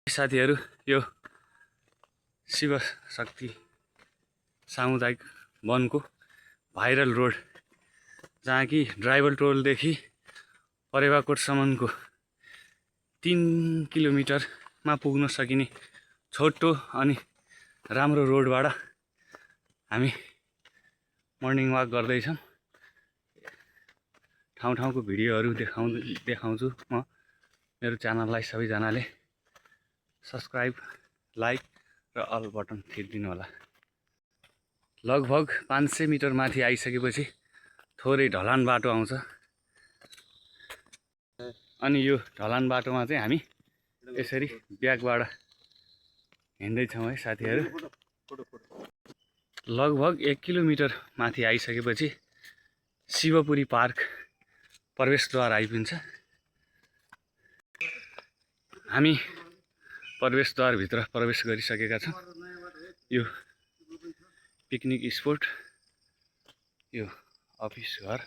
साथीहरु यो शिव शक्ति सामुदायिक वनको भाइरल रोड जहाँ कि ड्राइभर टोलदेखि परेवाकोटसम्मको 3 किलोमिटरमा पुग्न सकिने छोटो अनि राम्रो रोडबाट हामी मर्निङ वाक गर्दैछौँ। ठाउँ ठाउँको भिडियोहरू देखाउँछु म। मेरो च्यानललाई सबैजनाले सब्स्क्राइब, लाइक र अल बटन थिचिदिनु होला। लगभग 500 मिटर माथि आइसकेपछि थोरै ढलान बाटो आउँछ अनि यो ढलान बाटोमा चाहिँ हामी यसरी ब्याकबाट हिँड्दैछौँ है साथीहरु। लगभग 1 किलोमिटर माथि आइसकेपछि शिवपुरी पार्क प्रवेशद्वार आइपुग्छ। हामी प्रवेशद्वार भित्र प्रवेश गरिसकेका छौँ। यो पिकनिक स्पोट, यो अफिस घर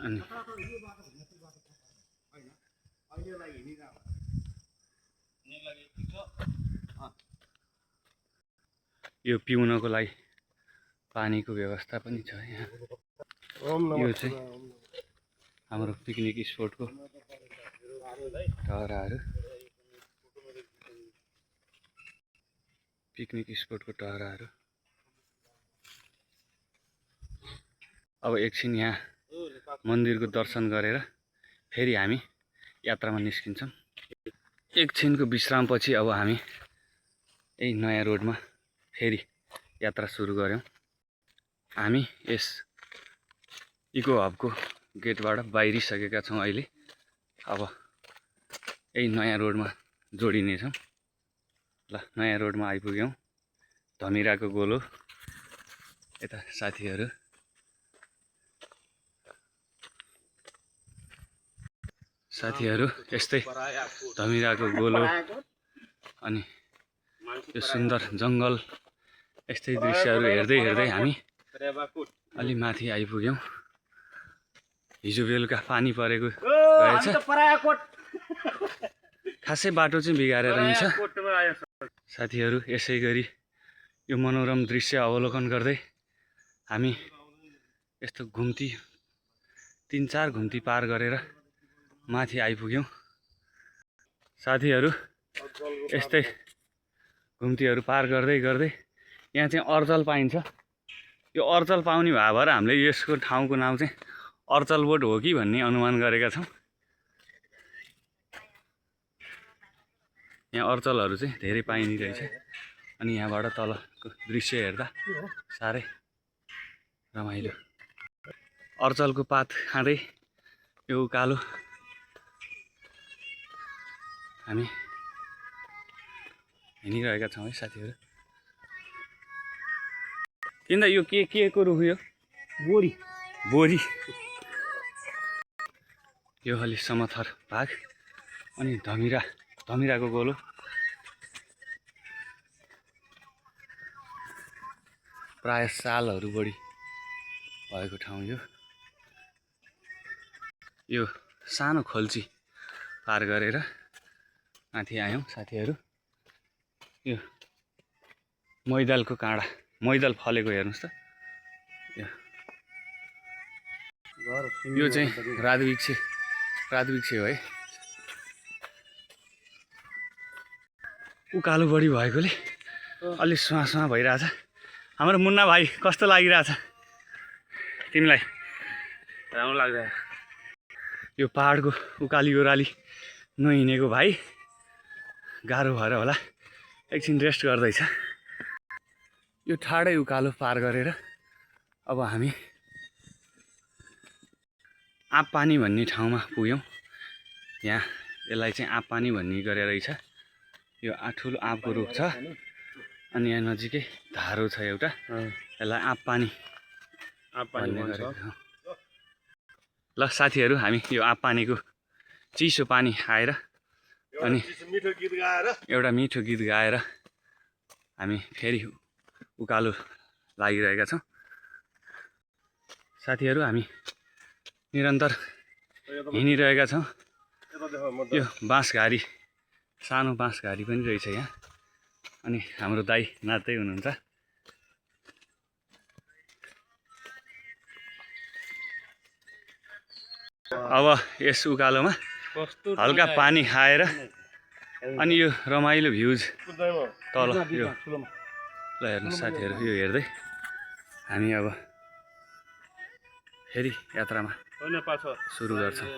अनि यो पिउनको लागि पानीको व्यवस्था पनि छ यहाँ। यो चाहिँ हाम्रो पिकनिक स्पोटको टहराहरू, पिकनिक स्पोटको टहराहरू। अब एकछिन यहाँ मन्दिरको दर्शन गरेर फेरि हामी यात्रामा निस्किन्छौँ। एकछिनको विश्रामपछि अब हामी यही नयाँ रोडमा फेरि यात्रा सुरु गर्यौँ। हामी यस इको हबको गेटबाट बाहिरिसकेका छौँ अहिले। अब यही नयाँ रोडमा जोडिनेछौँ। ल, नयाँ रोडमा आइपुग्यौँ। धमिराको गोलो यता साथीहरू। यस्तै धमिराको गोलो अनि यो सुन्दर जङ्गल, यस्तै दृश्यहरू हेर्दै हेर्दै हामी अलि माथि आइपुग्यौँ। हिजो बेलुका पानी परेको रहेछ, खासै बाटो चाहिँ बिगारेर हिँड्छ। साथीहरू, यसै गरी यो मनोरम दृश्य अवलोकन गर्दै हामी यस्तो घुम्ती 3-4 घुम्ती पार गरेर माथि आइपुग्यौँ। साथीहरू, यस्तै घुम्तीहरू पार गर्दै गर्दै यहाँ चाहिँ अर्चल पाइन्छ। यो अर्चल पाउने भएर हामीले यसको ठाउँको नाम चाहिँ अर्चल बोट हो कि भन्ने अनुमान गरेका छौँ। यहाँ अर्चलहरू चाहिँ धेरै पाइने रहेछ अनि यहाँबाट तलको दृश्य हेर्दा साह्रै रमाइलो। अर्चलको पात खाँदै यो उकालो हामी हिँडिरहेका छौँ है साथीहरू। किन यो के को रुख यो? बोरी। यो अलि समथर भाग अनि धमिराको गोलो। प्राय सालहरू बढी भएको ठाउँ यो सानो खोल्ची पार गरेर माथि आयौँ साथीहरू। यो मैदालको काँडा, मैदाल फलेको हेर्नुहोस् त। यो चाहिँ राजवृक्ष हो है। उकालो बढी भएकोले अलि सुहाँ भइरहेछ। हाम्रो मुन्ना भाइ, कस्तो लागिरहेछ तिमीलाई? राम्रो लाग्छ। यो पहाडको उकाली ओह्राली नहिँडेको भाइ गाह्रो भएर होला एकछिन रेस्ट गर्दैछ। यो ठाडै उकालो पार गरेर अब हामी आप पानी भन्ने ठाउँमा पुग्यौँ। यहाँ यसलाई चाहिँ आप पानी भन्ने गरेर रहेछ। यो ठुलो आँपको रुख छ अनि यहाँ नजिकै धारो छ एउटा, यसलाई आप पानी भन्ने गरेको छ। ल साथीहरू, हामी यो आप पानीको चिसो पानी खाएर अनि एउटा मिठो गीत गाएर हामी फेरि उकालो लागिरहेका छौँ। साथीहरू, हामी निरन्तर हिँडिरहेका छौँ। यो बाँसघारी सानो बाँसघारी पनि रहेछ यहाँ। अनि हाम्रो दाइ नाच्दै हुनुहुन्छ। अब यस उकालोमा हल्का पानी खाएर अनि यो रमाइलो भ्युज तल यो ल हेर्नु साथीहरू, यो हेर्दै हामी अब फेरि यात्रामा सुरु गर्छौँ।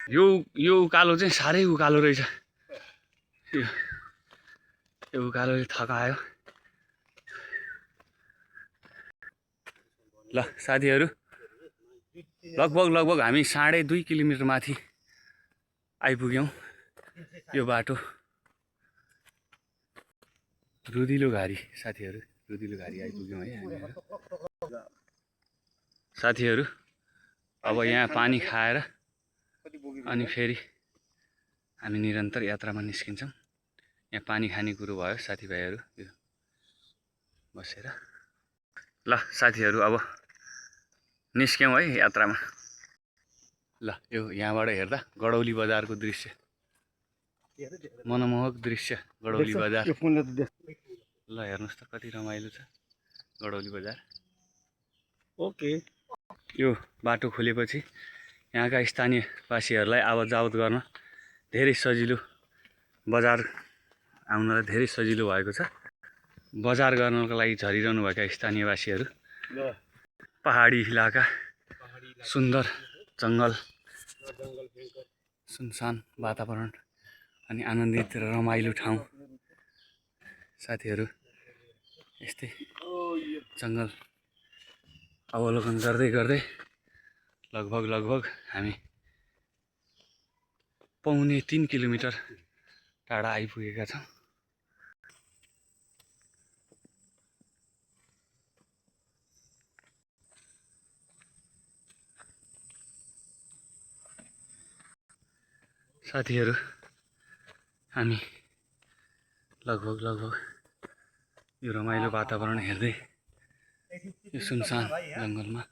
यो उकालो चाहिँ साह्रै उकालो रहेछ। यो उकालोले थकायो। ल साथीहरू, लगभग हामी 2.5 किलोमिटर माथि आइपुग्यौँ। यो बाटो रुदिलो घारी साथीहरू, रुदिलो घारी आइपुग्यौँ है हामीहरू। साथीहरू अब यहाँ पानी खाएर अनि फेरि हामी निरन्तर यात्रामा निस्किन्छौँ। यहाँ पानी खाने कुरो भयो साथीभाइहरू, यो बसेर। ल साथीहरू अब निस्क्यौँ है यात्रामा। ल यो यहाँबाट हेर्दा गडौली बजारको दृश्य, मनमोहक दृश्य गडौली बजार। ल हेर्नुहोस् त कति रमाइलो छ गडौली बजार। ओके, यो बाटो खोलेपछि यहाँका स्थानीयवासीहरूलाई आवत जावत गर्न धेरै सजिलो, बजार आउनलाई धेरै सजिलो भएको छ। बजार गर्नको लागि झरिरहनुभएका स्थानीयवासीहरू, पहाडी इलाका, सुन्दर जङ्गल, सुनसान वातावरण अनि आनन्दित र रमाइलो ठाउँ। साथीहरू यस्तै जङ्गल अवलोकन गर्दै गर्दै लगभग हामी 2.25 किलोमिटर टाढा आइपुगेका छौँ। साथीहरू हामी लगभग यो रमाइलो वातावरण हेर्दै यो सुनसान जङ्गलमा,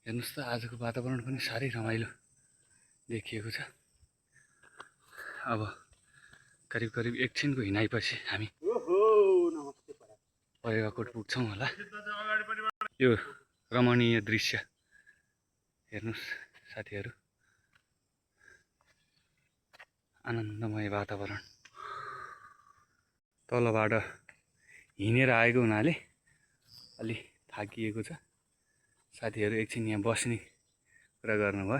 हेर्नुहोस् त आजको वातावरण पनि साह्रै रमाइलो देखिएको छ। अब करिब 1 छिनको हिँडाइपछि हामी परेवाकोट पुग्छौँ होला। यो रमणीय दृश्य हेर्नुहोस् साथीहरू, आनन्दमय वातावरण। तलबाट हिँडेर आएको हुनाले अलि थाकिएको छ। साथीहरू एकछिन यहाँ बस्ने कुरा गर्नुभयो,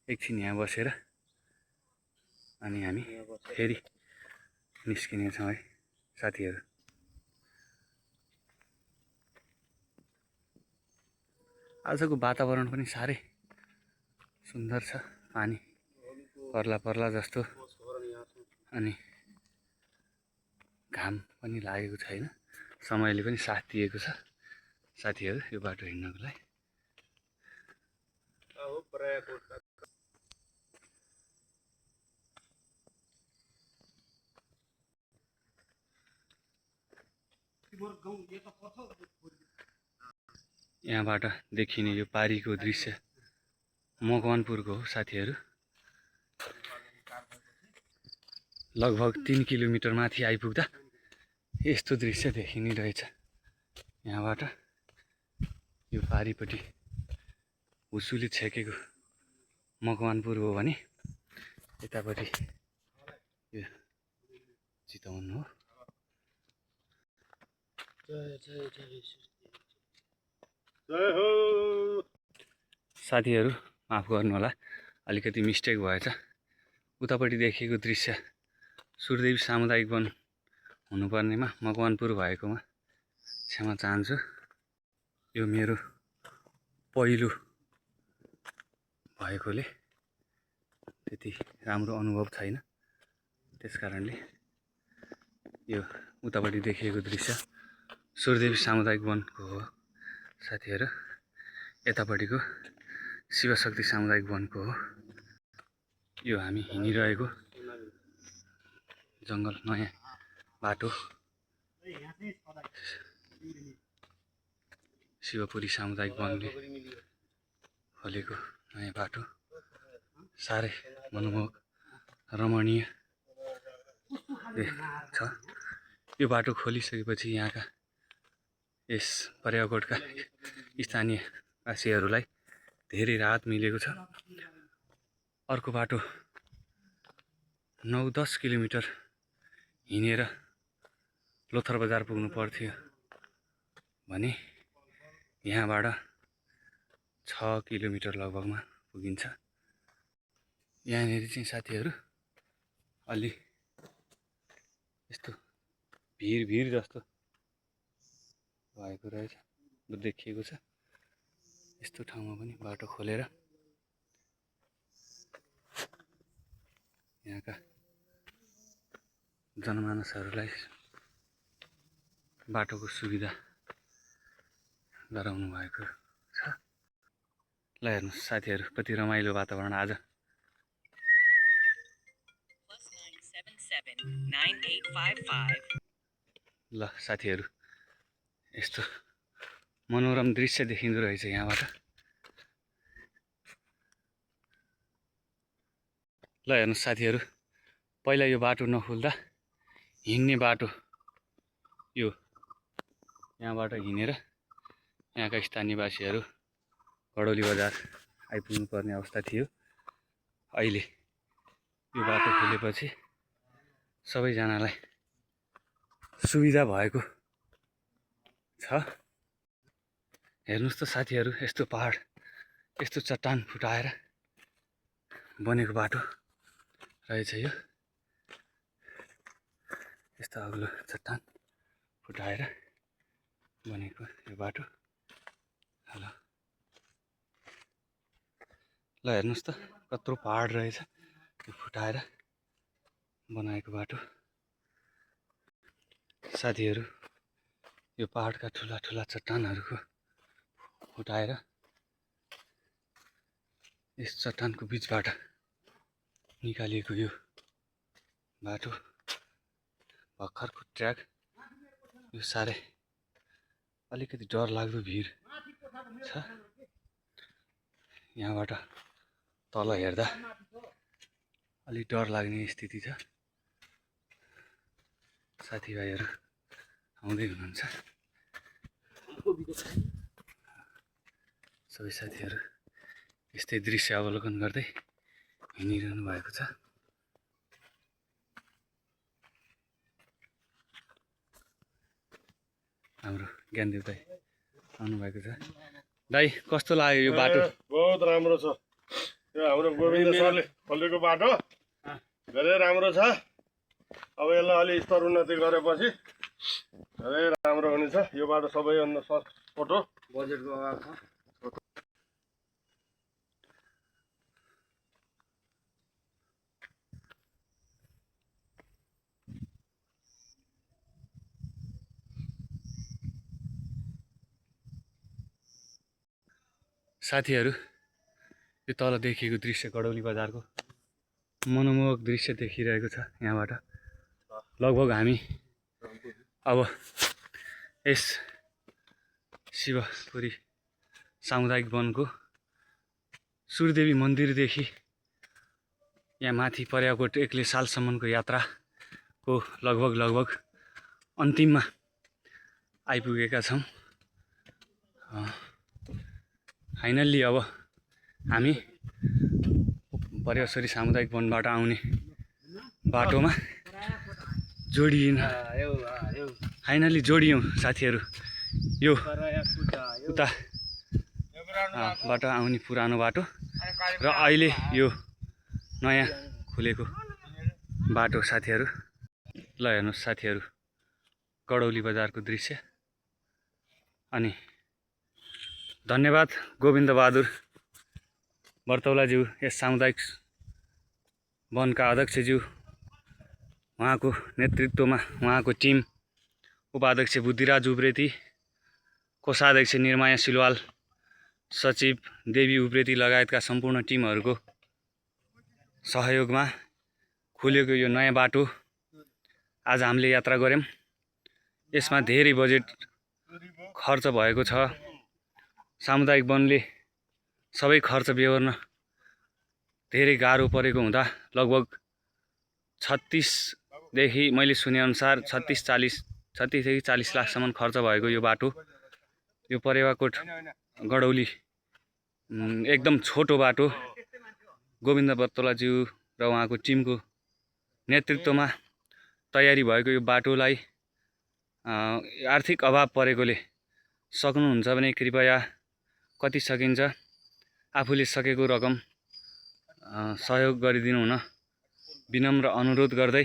एकछिन यहाँ बसेर अनि हामी फेरि निस्किनेछौँ है साथीहरू। आजको वातावरण पनि साह्रै सुन्दर छ। पानी पर्ला जस्तो अनि घाम पनि लागेको छैन, समयले पनि साथ दिएको छ साथीहरू यो बाटो हिँड्नको लागि। यहाँबाट देखिने यो पारीको दृश्य मकवानपुरको हो साथीहरू। लगभग 3 किलोमिटर माथि आइपुग्दा यस्तो दृश्य देखिने रहेछ। यहाँबाट यो पारीपट्टि हुसुली छेकेको मकवानपुर हो भने यतापट्टि यो चितवन हो। साथीहरू माफ गर्नु होला, अलिकति मिस्टेक भएछ। उतापट्टि देखिएको दृश्य सुरदेवी सामुदायिक वन हुनुपर्नेमा मकवानपुर भएकोमा क्षमा चाहन्छु। यो मेरो पहिलो भएकोले त्यति राम्रो अनुभव छैन, त्यसकारणले यो उतापट्टि देखिएको दृश्य सुरदेवी सामुदायिक वनको हो साथीहरू। यतापट्टिको शिवशक्ति सामुदायिक वनको हो। यो हामी हिँडिरहेको जङ्गल नयाँ बाटो शिवपुरी सामुदायिक वनले खोलेको नयाँ बाटो साह्रै मनमोहक रमणीय छ। यो बाटो खोलिसकेपछि यहाँका यस पर्यटकका स्थानीयवासीहरूलाई धेरै राहत मिलेको छ। अर्को बाटो 9-10 किलोमिटर हिँडेर लोथर बजार पुग्नु पर्थ्यो भने यहाँबाट 6 किलोमिटर लगभगमा पुगिन्छ। यहाँनिर चाहिँ साथीहरू अलि यस्तो भिड जस्तो भएको रहेछ, देखिएको छ। यस्तो ठाउँमा पनि बाटो खोलेर यहाँका जनमानसहरूलाई बाटोको सुविधा गराउनु भएको छ। ल हेर्नुहोस् साथीहरू, कति रमाइलो वातावरण आज। ल साथीहरू, यस्तो मनोरम दृश्य देखिँदो रहेछ यहाँबाट। ल हेर्नुहोस् साथीहरू, पहिला यो बाटो नखुल्दा हिँड्ने बाटो यो यहाँबाट हिँडेर यहाँका स्थानीयवासीहरू गडौली बजार आइपुग्नु पर्ने अवस्था थियो। अहिले यो बाटो खुलेपछि सबैजनालाई सुविधा भएको छ। हेर्नुहोस् त साथीहरू, यस्तो पहाड, यस्तो चट्टान फुटाएर बनेको बाटो रहेछ यो। यस्तो अग्लो चट्टान फुटाएर बनेको यो बाटो। ल हेर्नुहोस् त, कत्रो पहाड रहेछ यो फुटाएर बनाएको बाटो। साथीहरू, यो पहाडका ठुला ठुला चट्टानहरूको फुटाएर यस चट्टानको बिचबाट निकालिएको यो बाटो, भर्खरको ट्र्याक। यो साह्रै अलिकति डरलाग्दो भिड छ। यहाँबाट तल हेर्दा अलि डर लाग्ने स्थिति छ। साथीभाइहरू आउँदै हुनुहुन्छ। सबै साथीहरू यस्तै दृश्य अवलोकन गर्दै हिँडिरहनु भएको छ। हाम्रो ज्ञानदेव दाई आउनुभएको छ। दाई, कस्तो लाग्यो यो बाटो? बहुत राम्रो छ। यो हाम्रो गोविन्द सरले खोलेको बाटो धेरै राम्रो छ। अब यसलाई अलि स्तर उन्नति गरेपछि धेरै राम्रो हुनेछ। यो बाटो सबैभन्दा सस्तो बजेटको अभाव छ। साथीहरू, यो तल देखिएको दृश्य गडौली बजारको मनमोहक दृश्य देखिरहेको छ। यहाँबाट लगभग हामी अब यस शिवपुरी सामुदायिक वनको सूर्यदेवी मन्दिरदेखि यहाँ माथि पर्याकोट एक्ले सालसम्मको यात्राको लगभग अन्तिममा आइपुगेका छौँ। फाइनल्ली अब हामी पर्यावरी सामुदायिक वनबाट आउने बाटोमा फाइनल्ली जोडियौँ साथीहरू। यो उताबाट आउने पुरानो बाटो र अहिले यो नयाँ खुलेको बाटो साथीहरू। ल हेर्नुहोस् साथीहरू, गडौली बजारको दृश्य। अनि धन्यवाद गोविन्द बहादुर बर्तौलाज्यू, यस सामुदायिक वनका अध्यक्षज्यू, उहाँको नेतृत्वमा उहाँको टिम, उपाध्यक्ष बुद्धिराज उप्रेती, कोषाध्यक्ष निर्माया सिलवाल, सचिव देवी उप्रेती लगायतका सम्पूर्ण टिमहरूको सहयोगमा खुलेको यो नयाँ बाटो आज हामीले यात्रा गऱ्यौँ। यसमा धेरै बजेट खर्च भएको छ। सामुदायिक वनले सबै खर्च बेहोर्न धेरै गाह्रो परेको हुँदा लगभग 36 देखि मैले सुनेअनुसार 36 देखि 40 लाखसम्म खर्च भएको यो बाटो, यो परेवाकोट गडौली एकदम छोटो बाटो गोविन्द बत्तोलाज्यू र उहाँको टिमको नेतृत्वमा तयारी भएको यो बाटोलाई आर्थिक अभाव परेकोले सक्नुहुन्छ भने कृपया कति सकिन्छ आफूले सकेको रकम सहयोग गरिदिनु हुन विनम्र अनुरोध गर्दै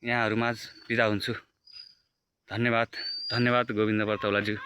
यहाँहरूमाझ बिदा हुन्छु। धन्यवाद गोविन्द बत्तोलाज्यू।